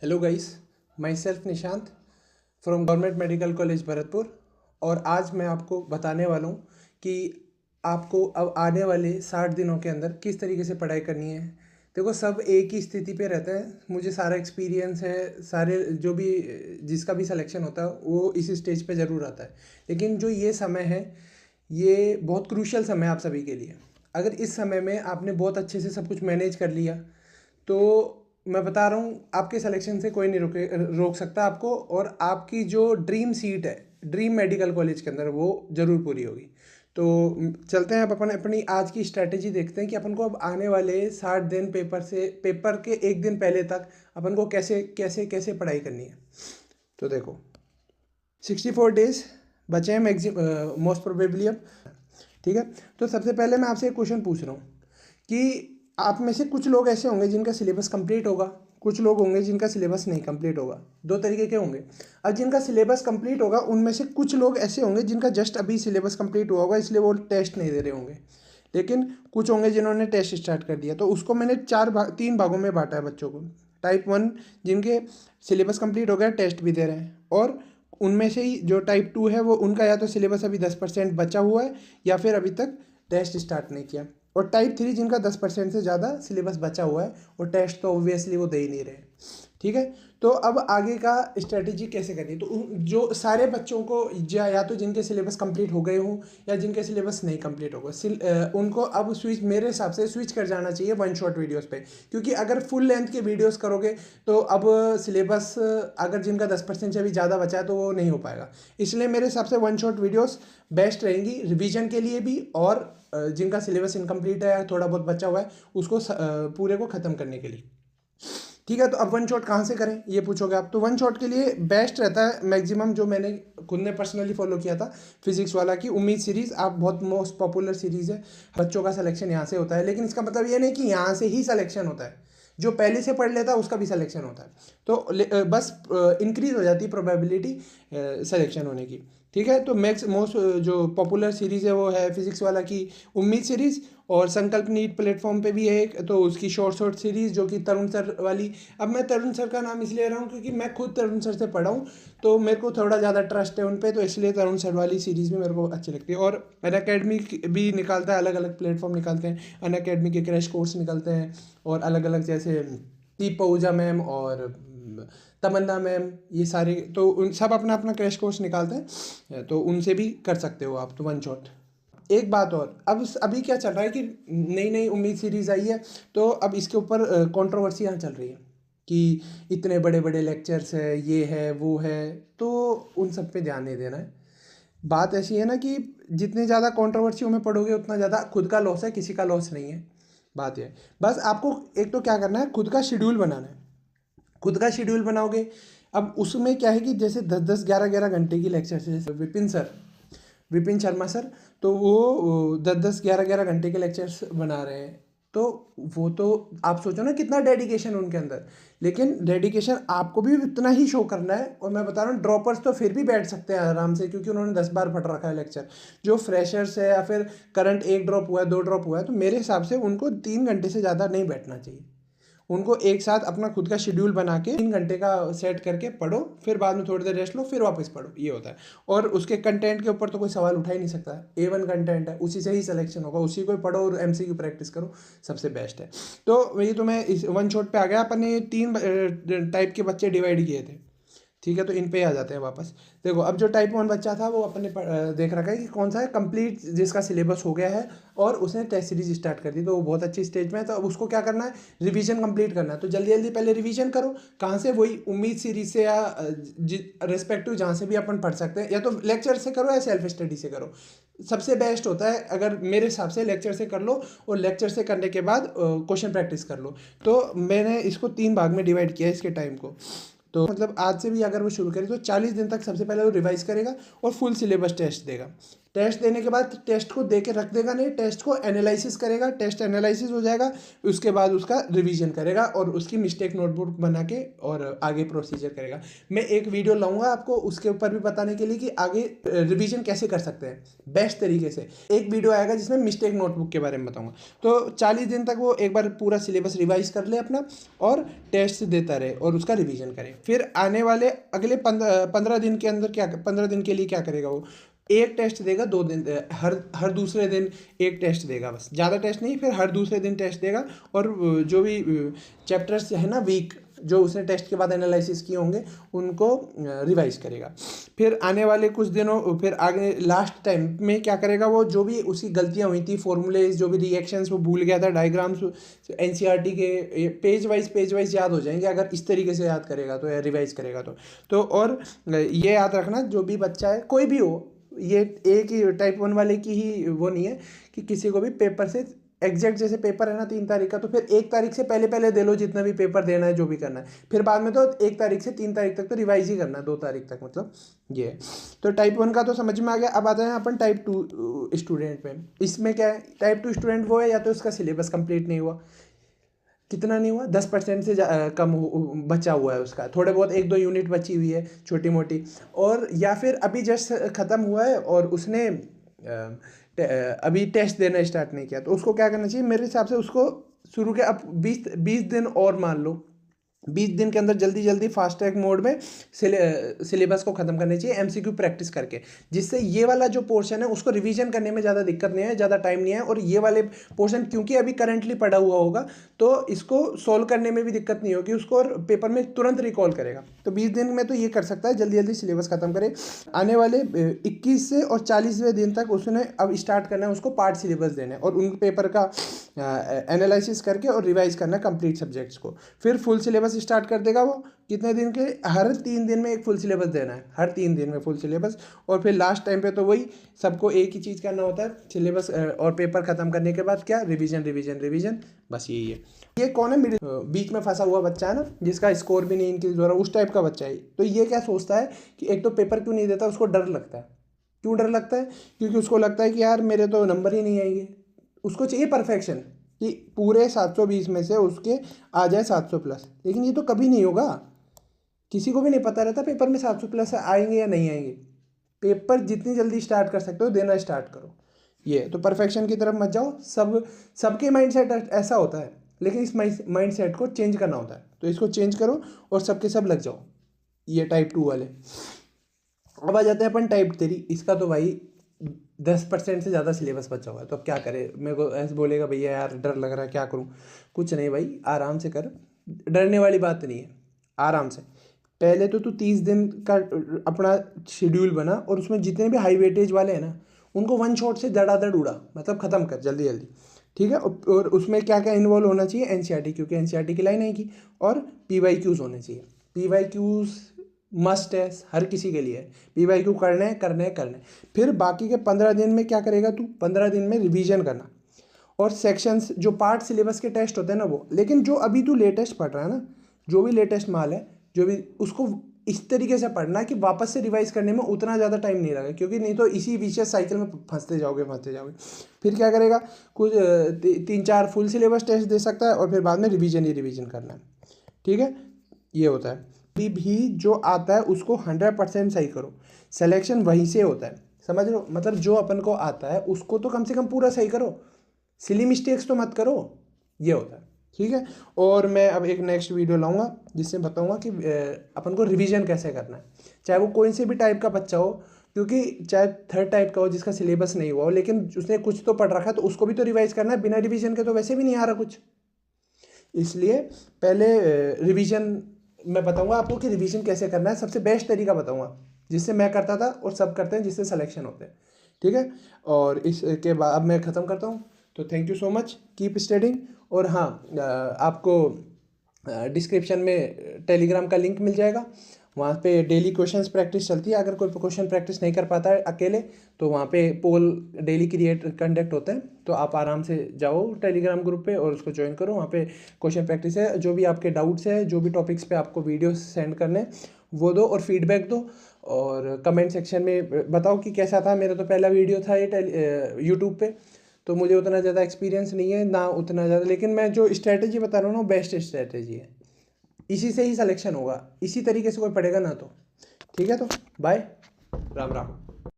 Hello guys, my self Nishant from government medical college Bharatpur. और आज मैं आपको बताने वाला हूँ कि आपको अब आने वाले 60 दिनों के अंदर किस तरीके से पढ़ाई करनी है। देखो, सब एक ही स्थिति पे रहते हैं। मुझे सारा एक्सपीरियंस है, सारे जो भी जिसका भी सिलेक्शन होता है वो इसी स्टेज पे ज़रूर आता है। लेकिन जो ये समय है, ये बहुत क्रूशियल समय है आप सभी के लिए। अगर इस समय में आपने बहुत अच्छे से सब कुछ मैनेज कर लिया तो मैं बता रहा हूँ, आपके सिलेक्शन से कोई नहीं रोक सकता आपको। और आपकी जो ड्रीम सीट है ड्रीम मेडिकल कॉलेज के अंदर, वो ज़रूर पूरी होगी। तो चलते हैं, अब अपन अपनी आज की स्ट्रैटेजी देखते हैं कि अपन को अब आने वाले 60 दिन पेपर के एक दिन पहले तक अपन को कैसे कैसे कैसे पढ़ाई करनी है। तो देखो, 64 डेज बचे हैं मोस्ट प्रोबेबली अब। ठीक है, तो सबसे पहले मैं आपसे एक क्वेश्चन पूछ रहा हूँ कि आप में से कुछ लोग ऐसे होंगे जिनका सिलेबस कंप्लीट होगा, कुछ लोग होंगे जिनका सिलेबस नहीं कंप्लीट होगा। दो तरीके के होंगे। अब जिनका सिलेबस कंप्लीट होगा उनमें से कुछ लोग ऐसे होंगे जिनका जस्ट अभी सिलेबस कंप्लीट हुआ होगा, इसलिए वो टेस्ट नहीं दे रहे होंगे। लेकिन कुछ होंगे जिन्होंने टेस्ट स्टार्ट कर दिया। तो उसको मैंने 3 भागों में बांटा है बच्चों को। टाइप 1 जिनके सिलेबस कंप्लीट हो गया, टेस्ट भी दे रहे हैं। और उनमें से ही जो टाइप 2 है, वो उनका या तो सिलेबस अभी 10% बचा हुआ है या फिर अभी तक टेस्ट स्टार्ट नहीं किया। और टाइप 3 जिनका 10% से ज़्यादा सिलेबस बचा हुआ है, और टेस्ट तो ऑब्वियसली वो दे ही नहीं रहे। ठीक है, तो अब आगे का स्ट्रेटेजी कैसे करनी है। तो जो सारे बच्चों को या तो जिनके सिलेबस कंप्लीट हो गए हों या जिनके सिलेबस नहीं कंप्लीट होगा, उनको अब मेरे हिसाब से स्विच कर जाना चाहिए वन शॉट वीडियोस पे। क्योंकि अगर फुल लेंथ के वीडियोस करोगे तो अब सिलेबस अगर जिनका 10% से भी ज़्यादा बचा है तो वो नहीं हो पाएगा। इसलिए मेरे हिसाब से वन शॉट वीडियोस बेस्ट रहेंगी रिवीजन के लिए भी, और जिनका सिलेबस इनकम्प्लीट है, थोड़ा बहुत बचा हुआ है, उसको पूरे को ख़त्म करने के लिए। ठीक है, तो अब वन शॉट कहाँ से करें ये पूछोगे आप। तो वन शॉट के लिए बेस्ट रहता है मैक्सिमम, जो मैंने खुद ने पर्सनली फॉलो किया था, फिजिक्स वाला की उम्मीद सीरीज़। आप बहुत मोस्ट पॉपुलर सीरीज़ है, बच्चों का सिलेक्शन यहाँ से होता है। लेकिन इसका मतलब ये नहीं कि यहाँ से ही सिलेक्शन होता है, जो पहले से पढ़ लेता है उसका भी सिलेक्शन होता है। तो बस इंक्रीज हो जाती है प्रोबेबिलिटी सिलेक्शन होने की। ठीक है, तो मोस्ट जो पॉपुलर सीरीज़ है वो है फिजिक्स वाला की उम्मीद सीरीज़। और संकल्प नीट प्लेटफॉर्म पे भी है एक, तो उसकी शॉर्ट सीरीज़ जो कि तरुण सर वाली। अब मैं तरुण सर का नाम इसलिए ले रहा हूँ क्योंकि मैं खुद तरुण सर से पढ़ा हूँ, तो मेरे को थोड़ा ज़्यादा ट्रस्ट है उन पर, तो इसलिए तरुण सर वाली सीरीज़ भी मेरे को अच्छी लगती है। और अनअकैडमी भी निकालता है, अलग अलग प्लेटफॉर्म निकालते हैं, अनअकैडमी के क्रैश कोर्स निकलते हैं, और अलग अलग जैसे दीप आहूजा मैम और तमन्ना मैम, ये सारे तो उन सब अपना अपना क्रैश कोर्स निकालते हैं, तो उनसे भी कर सकते हो आप। तो वन शॉट। एक बात और, अब अभी क्या चल रहा है कि नई नई उम्मीद सीरीज़ आई है, तो अब इसके ऊपर कंट्रोवर्सी यहाँ चल रही है कि इतने बड़े बड़े लेक्चर्स है, ये है वो है, तो उन सब पे ध्यान नहीं देना है। बात ऐसी है ना कि जितनी ज़्यादा कंट्रोवर्सियों में पढ़ोगे उतना ज़्यादा खुद का लॉस है, किसी का लॉस नहीं है। बात ये बस आपको एक तो क्या करना है, खुद का शेड्यूल बनाना है। खुद का शेड्यूल बनाओगे, अब उसमें क्या है कि जैसे 10-10 11-11 घंटे की लेक्चर है, जैसे विपिन शर्मा सर, तो वो 10-10 11-11 घंटे के लेक्चर्स बना रहे हैं। तो वो तो आप सोचो ना कितना डेडिकेशन उनके अंदर। लेकिन डेडिकेशन आपको भी उतना ही शो करना है। और मैं बता रहा हूँ, ड्रॉपर्स तो फिर भी बैठ सकते हैं आराम से, क्योंकि उन्होंने 10 बार पढ़ रखा है लेक्चर। जो फ्रेशर्स है या फिर करंट 1 ड्रॉप हुआ है, 2 ड्रॉप हुआ है, तो मेरे हिसाब से उनको 3 घंटे से ज़्यादा नहीं बैठना चाहिए। उनको एक साथ अपना खुद का शेड्यूल बना के 3 घंटे का सेट करके पढ़ो, फिर बाद में थोड़ी देर रेस्ट लो, फिर वापस पढ़ो, ये होता है। और उसके कंटेंट के ऊपर तो कोई सवाल उठा ही नहीं सकता। A1 कंटेंट है, उसी से ही सिलेक्शन होगा, उसी को ही पढ़ो और MCQ प्रैक्टिस करो, सबसे बेस्ट है। तो ये तो मैं इस वन शॉट पे आ गया। अपन ने 3 टाइप के बच्चे डिवाइड किए थे। ठीक है, तो इन पे आ जाते हैं वापस। देखो, अब जो टाइप 1 बच्चा था वो अपने देख रखा है कि कौन सा है कंप्लीट, जिसका सिलेबस हो गया है और उसने टेस्ट सीरीज स्टार्ट कर दी, तो वो बहुत अच्छी स्टेज में है। तो अब उसको क्या करना है, रिवीजन कंप्लीट करना है। तो जल्दी जल्दी पहले रिवीजन करो। कहाँ से, वही उम्मीद सीरीज से या रिस्पेक्टिव जहाँ से भी अपन पढ़ सकते हैं, या तो लेक्चर से करो या सेल्फ स्टडी से करो। सबसे बेस्ट होता है, अगर मेरे हिसाब से लेक्चर से कर लो, और लेक्चर से करने के बाद क्वेश्चन प्रैक्टिस कर लो। तो मैंने इसको 3 भाग में डिवाइड किया है इसके टाइम को। तो मतलब आज से भी अगर वो शुरू करे तो 40 दिन तक सबसे पहले वो रिवाइज करेगा और फुल सिलेबस टेस्ट देगा। टेस्ट देने के बाद टेस्ट को दे के रख देगा नहीं, टेस्ट को एनालिसिस करेगा, टेस्ट एनालिसिस हो जाएगा, उसके बाद उसका रिवीजन करेगा और उसकी मिस्टेक नोटबुक बना के और आगे प्रोसीजर करेगा। मैं एक वीडियो लाऊंगा आपको उसके ऊपर भी बताने के लिए कि आगे रिवीजन कैसे कर सकते हैं बेस्ट तरीके से। एक वीडियो आएगा जिसमें मिस्टेक नोटबुक के बारे में बताऊंगा। तो 40 दिन तक वो एक बार पूरा सिलेबस रिवाइज कर ले अपना और टेस्ट देता रहे और उसका रिवीजन करे। फिर आने वाले अगले 15 दिन के अंदर 15 दिन के लिए क्या करेगा, वो एक टेस्ट देगा, 2 दिन हर दूसरे दिन एक टेस्ट देगा, बस ज़्यादा टेस्ट नहीं, फिर हर दूसरे दिन टेस्ट देगा और जो भी चैप्टर्स है ना वीक जो उसने टेस्ट के बाद एनालिसिस किए होंगे उनको रिवाइज करेगा। फिर आने वाले कुछ दिनों फिर आगे लास्ट टाइम में क्या करेगा, वो जो भी उसकी गलतियां हुई थी, फॉर्मूलेज जो भी रिएक्शंस वो भूल गया था, डायग्राम्स एनसीईआरटी के पेज वाइज याद हो जाएंगे अगर इस तरीके से याद करेगा तो या रिवाइज करेगा तो और ये याद रखना जो भी बच्चा है कोई भी हो, ये एक ही टाइप 1 वाले की ही वो नहीं है कि किसी को भी पेपर से एग्जैक्ट जैसे पेपर है ना 3 तारीख का, तो फिर 1 तारीख से पहले दे लो जितना भी पेपर देना है जो भी करना है, फिर बाद में तो 1 तारीख से 3 तारीख तक तो रिवाइज ही करना है, 2 तारीख तक मतलब ये है। तो टाइप 1 का तो समझ में आ गया। अब आते हैं अपन टाइप 2 स्टूडेंट में। इसमें क्या है, टाइप 2 स्टूडेंट वो है या तो उसका सिलेबस कंप्लीट नहीं हुआ, कितना नहीं हुआ 10% से कम बचा हुआ है उसका, थोड़े बहुत 1-2 यूनिट बची हुई है छोटी मोटी, और या फिर अभी जस्ट ख़त्म हुआ है और उसने अभी टेस्ट देना स्टार्ट नहीं किया, तो उसको क्या करना चाहिए मेरे हिसाब से, उसको शुरू के अब 20 दिन और मान लो 20 दिन के अंदर जल्दी जल्दी फास्ट ट्रैक मोड में सिलेबस को ख़त्म करनी चाहिए एमसीक्यू प्रैक्टिस करके, जिससे ये वाला जो पोर्शन है उसको रिवीजन करने में ज़्यादा दिक्कत नहीं है, ज़्यादा टाइम नहीं है, और ये वाले पोर्शन क्योंकि अभी करंटली पढ़ा हुआ होगा तो इसको सोल्व करने में भी दिक्कत नहीं होगी उसको, और पेपर में तुरंत रिकॉल करेगा। तो 20 दिन में तो ये कर सकता है, जल्दी जल्दी सिलेबस ख़त्म करे। आने वाले 21 से और 40वें दिन तक उसने अब स्टार्ट करना है उसको पार्ट सिलेबस देना है और उन पेपर का एनालिसिस करके और रिवाइज करना कंप्लीट सब्जेक्ट्स को। फिर फुल सिलेबस स्टार्ट कर देगा वो कितने दिन के, हर 3 दिन में एक फुल सिलेबस देना है, हर 3 दिन में फुल सिलेबस। और फिर लास्ट टाइम पे तो वही सबको एक ही चीज़ करना होता है, सिलेबस और पेपर खत्म करने के बाद क्या, रिवीजन रिवीजन रिवीजन, बस यही है। ये कौन है, बीच में फंसा हुआ बच्चा है ना जिसका स्कोर भी नहीं इंक्रीज हो रहा, उस टाइप का बच्चा है। तो ये क्या सोचता है कि एक तो पेपर क्यों नहीं देता, उसको डर लगता है। क्यों डर लगता है, क्योंकि उसको लगता है कि यार मेरे तो नंबर ही नहीं आएंगे। उसको चाहिए परफेक्शन कि पूरे 720 में से उसके आ जाए 700 प्लस, लेकिन ये तो कभी नहीं होगा। किसी को भी नहीं पता रहता पेपर में 700 प्लस आएंगे या नहीं आएंगे। पेपर जितनी जल्दी स्टार्ट कर सकते हो देना स्टार्ट करो। ये तो परफेक्शन की तरफ मत जाओ। सबके माइंडसेट ऐसा होता है, लेकिन इस माइंडसेट को चेंज करना होता है, तो इसको चेंज करो और सबके सब लग जाओ। ये टाइप 2 वाले। अब आ जाते हैं अपन टाइप 3। इसका तो भाई 10% से ज़्यादा सिलेबस बचा हुआ है, तो अब क्या करे, मेरे को ऐसे बोलेगा भैया यार डर लग रहा है क्या करूँ। कुछ नहीं भाई, आराम से कर, डरने वाली बात नहीं है। आराम से पहले तो तू 30 दिन का अपना शेड्यूल बना और उसमें जितने भी हाई वेटेज वाले हैं ना उनको 1 शॉट से धड़ाधड़ उड़ा, मतलब ख़त्म कर जल्दी जल्दी, ठीक है। और उसमें क्या क्या इन्वॉल्व होना चाहिए, एनसीईआरटी, क्योंकि एनसीईआरटी की लाइन आएगी, और पीवाईक्यूज होने चाहिए। पीवाईक्यूज मस्ट है, हर किसी के लिए पीवाईक्यू करने। फिर बाकी के 15 दिन में क्या करेगा तू, 15 दिन में रिवीजन करना और सेक्शंस जो पार्ट सिलेबस के टेस्ट होते हैं ना वो। लेकिन जो अभी तू लेटेस्ट पढ़ रहा है ना, जो भी लेटेस्ट माल है, जो भी, उसको इस तरीके से पढ़ना कि वापस से रिवाइज करने में उतना ज़्यादा टाइम नहीं लगे, क्योंकि नहीं तो इसी विशेष साइकिल में फंसते जाओगे। फिर क्या करेगा, कुछ 3-4 फुल सिलेबस टेस्ट दे सकता है और फिर बाद में रिवीजन ही रिवीजन करना है, ठीक है। ये होता है। भी जो आता है उसको 100% सही करो, सिलेक्शन वहीं से होता है, समझ लो। मतलब जो अपन को आता है उसको तो कम से कम पूरा सही करो, सिली मिस्टेक्स तो मत करो, ये होता है, ठीक है। और मैं अब एक नेक्स्ट वीडियो लाऊंगा जिससे बताऊंगा कि अपन को रिवीजन कैसे करना है, चाहे वो कोई से भी टाइप का बच्चा हो, क्योंकि चाहे 3rd टाइप का हो जिसका सिलेबस नहीं हुआ हो लेकिन उसने कुछ तो पढ़ रखा है, तो उसको भी तो रिवाइज करना है। बिना रिवीजन के तो वैसे भी नहीं आ रहा कुछ, इसलिए पहले रिवीजन मैं बताऊंगा आपको कि रिवीजन कैसे करना है। सबसे बेस्ट तरीका बताऊंगा जिससे मैं करता था और सब करते हैं, जिससे सिलेक्शन होते हैं, ठीक है। और इसके बाद अब मैं ख़त्म करता हूँ। तो thank you so much, keep studying. और हाँ, आपको डिस्क्रिप्शन में टेलीग्राम का लिंक मिल जाएगा, वहाँ पे डेली क्वेश्चंस प्रैक्टिस चलती है। अगर कोई क्वेश्चन प्रैक्टिस नहीं कर पाता है अकेले, तो वहाँ पे पोल डेली कंडक्ट होते हैं, तो आप आराम से जाओ टेलीग्राम ग्रुप पे और उसको ज्वाइन करो। वहाँ पे क्वेश्चन प्रैक्टिस है, जो भी आपके डाउट्स है, जो भी टॉपिक्स पे आपको वीडियो सेंड करने वो दो और फीडबैक दो। और कमेंट सेक्शन में बताओ कि कैसा था। मेरा तो पहला वीडियो था ये यूट्यूब पे, तो मुझे उतना ज़्यादा एक्सपीरियंस नहीं है ना उतना ज़्यादा, लेकिन मैं जो स्ट्रैटेजी बता रहा हूँ ना वो बेस्ट स्ट्रैटेजी है। इसी से ही सिलेक्शन होगा, इसी तरीके से कोई पढ़ेगा ना तो। ठीक है, तो बाय, राम राम।